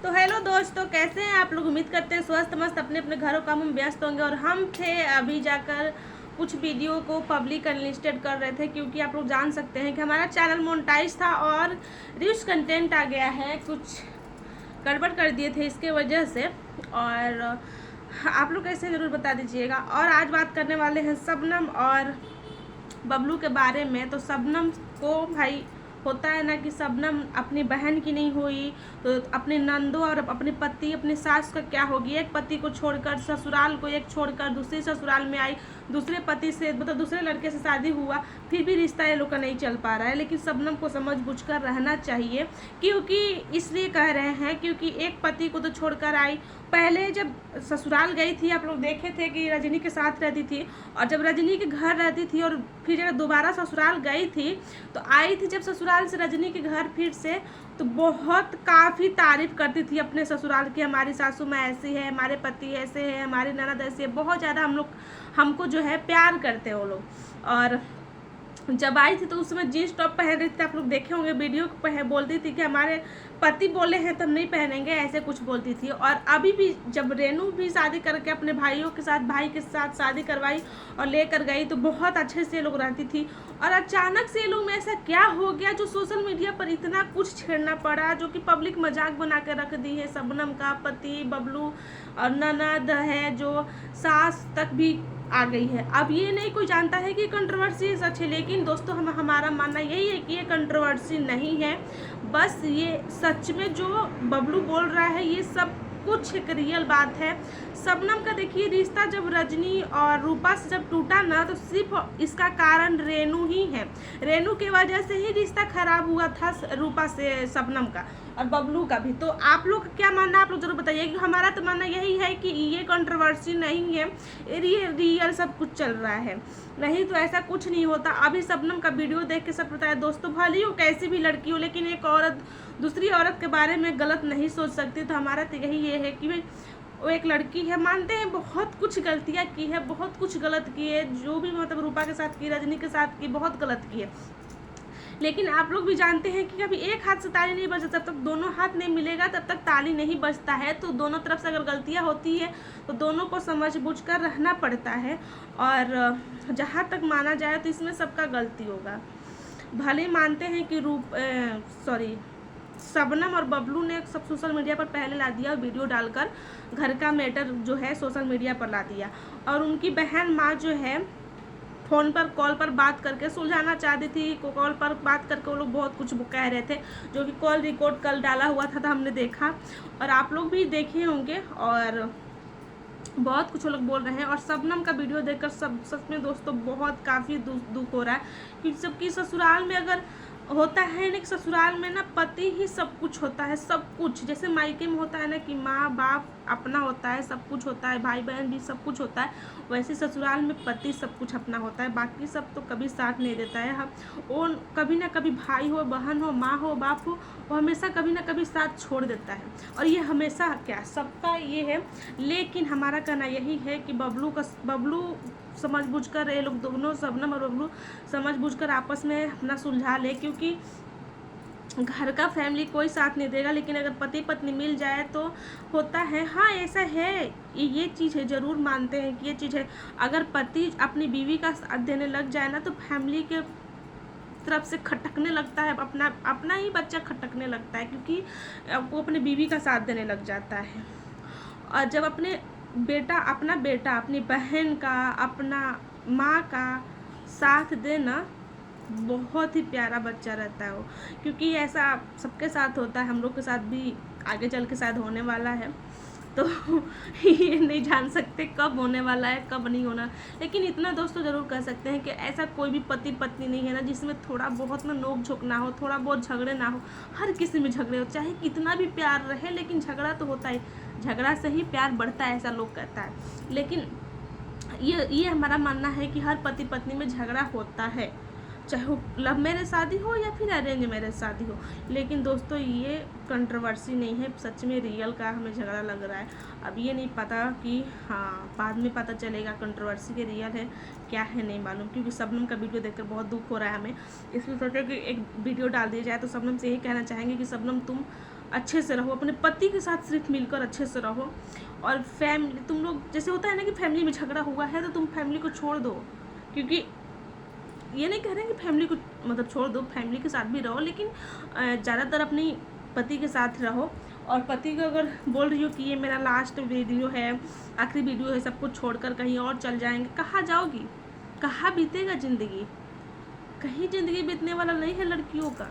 तो हेलो दोस्तों, कैसे हैं आप लोग। उम्मीद करते हैं स्वस्थ मस्त अपने अपने घरों काम में व्यस्त होंगे। और हम थे अभी जाकर कुछ वीडियो को पब्लिक अनलिस्टेड कर रहे थे, क्योंकि आप लोग जान सकते हैं कि हमारा चैनल मोनेटाइज था और रिच कंटेंट आ गया है। कुछ गड़बड़ कर दिए थे इसके वजह से। और आप लोग कैसे ज़रूर बता दीजिएगा। और आज बात करने वाले हैं शबनम और बबलू के बारे में। तो शबनम को भाई होता है ना कि शबनम अपनी बहन की नहीं हुई तो अपने नंदों और अपने पति अपने सास का क्या होगी। एक पति को छोड़कर ससुराल को, एक छोड़कर दूसरे ससुराल में आई, दूसरे पति से मतलब दूसरे लड़के से शादी हुआ, फिर भी रिश्ता ये लोग का नहीं चल पा रहा है। लेकिन शबनम को समझ बुझ कर रहना चाहिए, क्योंकि इसलिए कह रहे हैं क्योंकि एक पति को तो छोड़कर आई। पहले जब ससुराल गई थी आप लोग देखे थे कि रजनी के साथ रहती थी, और जब रजनी के घर रहती थी और फिर जब दोबारा ससुराल गई थी तो आई थी जब ससुराल से रजनी के घर फिर से, तो बहुत काफ़ी तारीफ करती थी अपने ससुराल की। हमारी सासू माँ ऐसी है, हमारे पति ऐसे है, हमारी ननद ऐसी है। बहुत ज़्यादा हमको जो है प्यार करते हैं वो लोग। और जब आई थी तो उस समय जीन्स टॉप पहन रही थी, आप लोग देखे होंगे वीडियो बोलती थी कि हमारे पति बोले हैं तो हम नहीं पहनेंगे, ऐसे कुछ बोलती थी। और अभी भी जब रेनू भी शादी करके अपने भाई के साथ शादी करवाई और लेकर गई तो बहुत अच्छे से लोग रहती थी। और अचानक से ये लोग में ऐसा क्या हो गया जो सोशल मीडिया पर इतना कुछ छेड़ना पड़ा, जो कि पब्लिक मजाक बना के रख दी है। शबनम का पति बबलू और ननद है, जो सास तक भी आ गई है। अब ये नहीं कोई जानता है कि कंट्रोवर्सी सच है, लेकिन दोस्तों हमारा मानना यही है कि ये कंट्रोवर्सी नहीं है। बस ये सच में जो बबलू बोल रहा है ये सब कुछ एक रियल बात है। शबनम का देखिए रिश्ता जब रजनी और रूपा से जब टूटा ना, तो सिर्फ इसका कारण रेनू ही है। रेनू के वजह से ही रिश्ता खराब हुआ था रूपा से शबनम का और बबलू का भी। तो आप लोग का क्या मानना है आप लोग जरूर बताइए। कि हमारा तो मानना यही है कि ये कंट्रोवर्सी नहीं है, ये रियल सब कुछ चल रहा है। नहीं तो ऐसा कुछ नहीं होता। अभी शबनम का वीडियो देख के सब पता है दोस्तों, भले हो कैसी भी लड़की हो, लेकिन एक औरत दूसरी औरत के बारे में गलत नहीं सोच सकती। तो हमारा तो यही ये है कि भाई वो एक लड़की है, मानते हैं बहुत कुछ गलतियाँ की है, बहुत कुछ गलत की है, जो भी मतलब रूपा के साथ की, रजनी के साथ की, बहुत गलत की है। लेकिन आप लोग भी जानते हैं कि कभी एक हाथ से ताली नहीं बजता, जब तक दोनों हाथ नहीं मिलेगा तब तक ताली नहीं बजता है। तो दोनों तरफ से अगर गलतियां होती है तो दोनों को समझ बुझ कर रहना पड़ता है। और जहाँ तक माना जाए तो इसमें सबका गलती होगा। भले मानते हैं कि शबनम और बबलू ने सब सोशल मीडिया पर पहले ला दिया, वीडियो डालकर घर का मैटर जो है सोशल मीडिया पर ला दिया। और उनकी बहन माँ जो है फ़ोन पर कॉल पर बात करके सुलझाना चाहती थी। कॉल पर बात करके वो लोग बहुत कुछ कह रहे थे, जो कि कॉल रिकॉर्ड कल डाला हुआ था तो हमने देखा और आप लोग भी देखे होंगे। और बहुत कुछ लोग बोल रहे हैं। और शबनम का वीडियो देखकर सब सच में दोस्तों बहुत काफ़ी दुख हो रहा है, क्योंकि सबकी ससुराल में अगर होता है ना कि ससुराल में ना पति ही सब कुछ होता है। सब कुछ जैसे मायके में होता है ना कि माँ बाप अपना होता है, सब कुछ होता है, भाई बहन भी सब कुछ होता है, वैसे ससुराल में पति सब कुछ अपना होता है। बाकी सब तो कभी साथ नहीं देता है। हम वो कभी ना कभी भाई हो, बहन हो, माँ हो, बाप हो, वो हमेशा कभी ना कभी साथ छोड़ देता है। और ये हमेशा क्या सबका ये है। लेकिन हमारा कहना यही है कि बबलू समझ बुझ कर, ये लोग दोनों शबनम और बबलू समझ बुझ कर आपस में अपना सुलझा ले, क्योंकि घर का फैमिली कोई साथ नहीं देगा। लेकिन अगर पति पत्नी मिल जाए तो होता है। हाँ ऐसा है, ये चीज़ है, ज़रूर मानते हैं कि ये चीज़ है। अगर पति अपनी बीवी का साथ देने लग जाए ना तो फैमिली के तरफ से खटकने लगता है, अपना ही बच्चा खटकने लगता है, क्योंकि वो अपनी बीवी का साथ देने लग जाता है। और जब अपना बेटा अपनी बहन का, अपना माँ का साथ देना, बहुत ही प्यारा बच्चा रहता है वो। क्योंकि ऐसा सबके साथ होता है, हम लोग के साथ भी आगे चल के शायद होने वाला है। तो ये नहीं जान सकते कब होने वाला है कब नहीं होना। लेकिन इतना दोस्तों ज़रूर कह सकते हैं कि ऐसा कोई भी पति पत्नी नहीं है ना जिसमें थोड़ा बहुत ना नोक झोंक ना हो, थोड़ा बहुत झगड़े ना हो। हर किसी में झगड़े हो, चाहे कितना भी प्यार रहे, लेकिन झगड़ा तो होता ही। झगड़ा से ही प्यार बढ़ता है, ऐसा लोग कहता है। लेकिन ये हमारा मानना है कि हर पति पत्नी में झगड़ा होता है, चाहे वो लव मैरिज शादी हो या फिर अरेंज मैरिज शादी हो। लेकिन दोस्तों ये कंट्रोवर्सी नहीं है, सच में रियल का हमें झगड़ा लग रहा है। अब ये नहीं पता कि हाँ बाद में पता चलेगा कंट्रोवर्सी के रियल है क्या है, नहीं मालूम। क्योंकि शबनम का वीडियो देखकर बहुत दुख हो रहा है हमें, इसलिए सोचा कि एक वीडियो डाल दिया जाए। तो शबनम से यही कहना चाहेंगे कि शबनम तुम अच्छे से रहो, अपने पति के साथ सिर्फ मिलकर अच्छे से रहो। और फैमिली, तुम लोग जैसे होता है ना कि फैमिली में झगड़ा हुआ है तो तुम फैमिली को छोड़ दो, क्योंकि ये नहीं कह रहे हैं कि फैमिली को मतलब छोड़ दो, फैमिली के साथ भी रहो, लेकिन ज़्यादातर अपनी पति के साथ रहो। और पति को अगर बोल रही हो कि ये मेरा लास्ट वीडियो है, आखिरी वीडियो है, सब कुछ छोड़कर कहीं और चल जाएंगे, कहाँ जाओगी, कहाँ बीतेगा ज़िंदगी? कहीं ज़िंदगी बीतने वाला नहीं है लड़कियों का।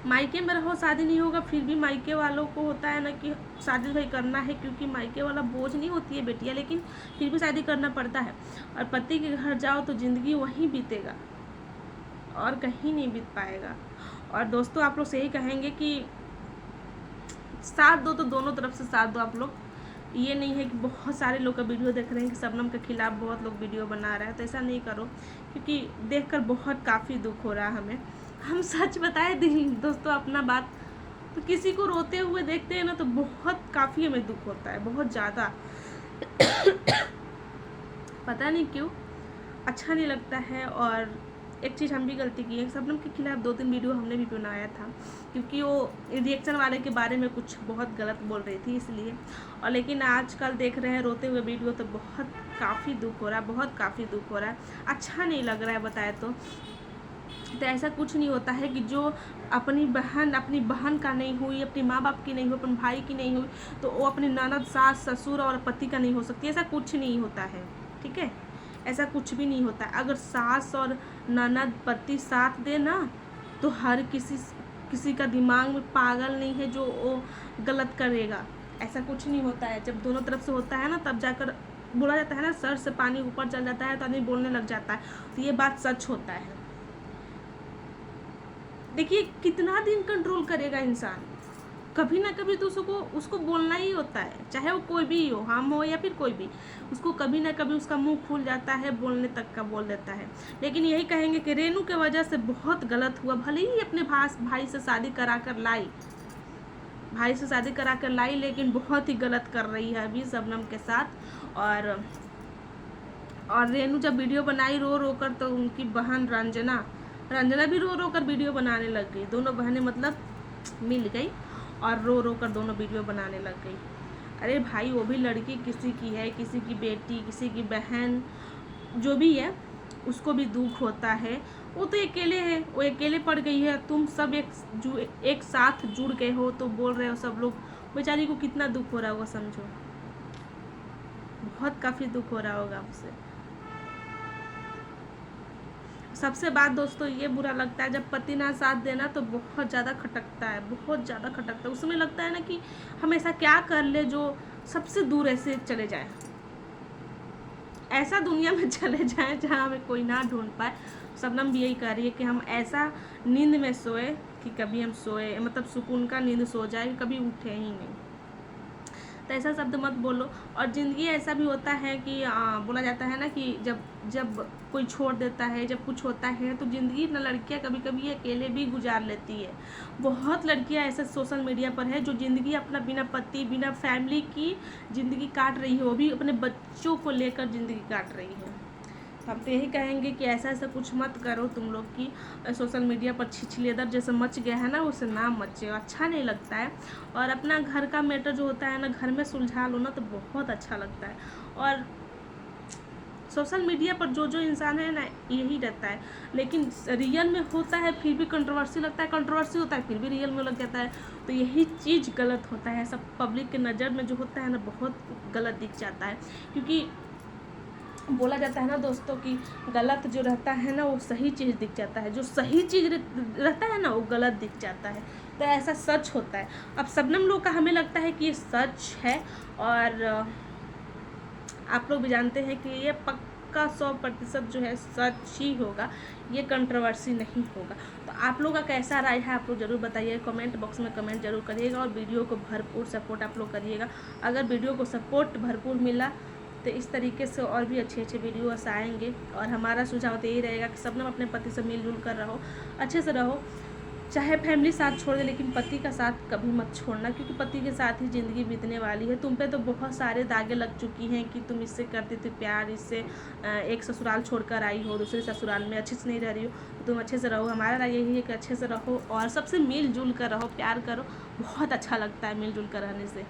मायके में रहो, शादी नहीं होगा, फिर भी मायके वालों को होता है ना कि शादी भाई करना है, क्योंकि मायके वाला बोझ नहीं होती है बेटियाँ, लेकिन फिर भी शादी करना पड़ता है। और पति के घर जाओ तो ज़िंदगी वहीं बीतेगा और कहीं नहीं बीत पाएगा। और दोस्तों आप लोग से यही कहेंगे कि साथ दो तो दोनों तरफ से साथ दो आप लोग। ये नहीं है कि बहुत सारे लोग का वीडियो देख रहे हैं कि शबनम के खिलाफ बहुत लोग वीडियो बना रहे हैं, तो ऐसा नहीं करो, क्योंकि देखकर बहुत काफ़ी दुख हो रहा है हमें। हम सच बताए दोस्तों अपना बात, तो किसी को रोते हुए देखते हैं ना तो बहुत काफ़ी हमें दुख होता है, बहुत ज़्यादा। पता नहीं क्यों अच्छा नहीं लगता है। और एक चीज़ हम भी गलती की है, शबनम के खिलाफ 2-3 वीडियो हमने भी बनाया था, क्योंकि वो रिएक्शन वाले के बारे में कुछ बहुत गलत बोल रही थी इसलिए। और लेकिन आजकल देख रहे हैं रोते हुए वीडियो तो बहुत काफ़ी दुख हो रहा है, बहुत काफ़ी दुख हो रहा है, अच्छा नहीं लग रहा है बताए तो ऐसा कुछ नहीं होता है कि जो अपनी बहन का नहीं हुई, अपने माँ बाप की नहीं हुई, अपने भाई की नहीं हुई, तो वो अपनी ननद, सास, ससुर और पति का नहीं हो सकती। ऐसा कुछ नहीं होता है, ठीक है, ऐसा कुछ भी नहीं होता। अगर सास और ननद, पति साथ दे ना तो हर किसी का दिमाग में पागल नहीं है जो वो गलत करेगा। ऐसा कुछ नहीं होता है। जब दोनों तरफ से होता है ना तब जाकर बोला जाता है ना, सर से पानी ऊपर चल जाता है तो आदमी बोलने लग जाता है, तो ये बात सच होता है। देखिए कितना दिन कंट्रोल करेगा इंसान, कभी ना कभी तो उसको बोलना ही होता है, चाहे वो कोई भी हो, हम हो या फिर कोई भी, उसको कभी ना कभी उसका मुंह खुल जाता है, बोलने तक का बोल देता है। लेकिन यही कहेंगे कि रेनू के वजह से बहुत गलत हुआ। भले ही अपने भाई से शादी करा कर लाई, लेकिन बहुत ही गलत कर रही है अभी शबनम के साथ। और रेनू जब वीडियो बनाई रो रो कर, तो उनकी बहन रंजना भी रो रो कर वीडियो बनाने लग गई। दोनों बहनें मतलब मिल गई और रो रो कर दोनों वीडियो बनाने लग गई। अरे भाई वो भी लड़की किसी की है, किसी की बेटी, किसी की बहन, जो भी है उसको भी दुख होता है। वो तो अकेले है, वो अकेले पड़ गई है, तुम सब एक साथ जुड़ गए हो तो बोल रहे हो सब लोग। बेचारी को कितना दुख हो रहा होगा समझो, बहुत काफ़ी दुख हो रहा होगा उसे। सबसे बात दोस्तों ये बुरा लगता है जब पति ना साथ देना तो बहुत ज़्यादा खटकता है, बहुत ज़्यादा खटकता है। उसमें लगता है ना कि हम ऐसा क्या कर ले जो सबसे दूर ऐसे चले जाए, ऐसा दुनिया में चले जाए जहाँ हमें कोई ना ढूंढ पाए। शबनम भी यही कह रही है कि हम ऐसा नींद में सोए कि कभी हम सोए मतलब सुकून का नींद सो जाए, कभी उठे ही नहीं। तो ऐसा शब्द मत बोलो। और ज़िंदगी ऐसा भी होता है कि बोला जाता है ना कि जब कोई छोड़ देता है, जब कुछ होता है तो ज़िंदगी ना लड़कियां कभी कभी अकेले भी गुजार लेती है। बहुत लड़कियां ऐसे सोशल मीडिया पर है जो ज़िंदगी अपना बिना पति बिना फैमिली की ज़िंदगी काट रही है, वो भी अपने बच्चों को लेकर ज़िंदगी काट रही है। हम तो यही कहेंगे कि ऐसा कुछ मत करो तुम लोग की सोशल मीडिया पर छिछलेदर जैसे मच गया है ना, उसे ना मचे, अच्छा नहीं लगता है। और अपना घर का मैटर जो होता है ना घर में सुलझा लो ना तो बहुत अच्छा लगता है। और सोशल मीडिया पर जो इंसान है ना यही रहता है, लेकिन रियल में होता है फिर भी कंट्रोवर्सी लगता है, कंट्रोवर्सी होता है फिर भी रियल में लग जाता है। तो यही चीज़ गलत होता है, सब पब्लिक के नज़र में जो होता है ना बहुत गलत दिख जाता है। क्योंकि बोला जाता है ना दोस्तों कि गलत जो रहता है ना वो सही चीज़ दिख जाता है, जो सही चीज़ रहता है ना वो गलत दिख जाता है। तो ऐसा सच होता है। अब शबनम लोग का हमें लगता है कि ये सच है, और आप लोग भी जानते हैं कि ये पक्का 100% जो है सच ही होगा, ये कंट्रोवर्सी नहीं होगा। तो आप लोग का कैसा राय है आप लोग ज़रूर बताइए, कमेंट बॉक्स में कमेंट जरूर करिएगा। और वीडियो को भरपूर सपोर्ट आप लोग करिएगा। अगर वीडियो को सपोर्ट भरपूर मिला तो इस तरीके से और भी अच्छे वीडियोस आएंगे। और हमारा सुझाव तो यही रहेगा कि शबनम अपने पति से मिलजुल कर रहो, अच्छे से रहो, चाहे फैमिली साथ छोड़ दे लेकिन पति का साथ कभी मत छोड़ना, क्योंकि पति के साथ ही ज़िंदगी बीतने वाली है। तुम पे तो बहुत सारे दागे लग चुकी हैं कि तुम इससे करती थी प्यार, इससे एक ससुराल छोड़कर आई हो, दूसरे ससुराल में अच्छे से नहीं रह रही हो। तो तुम अच्छे से रहो, हमारा राय यही है कि अच्छे से रहो और सबसे मिलजुल कर रहो, प्यार करो, बहुत अच्छा लगता है मिलजुल कर रहने से।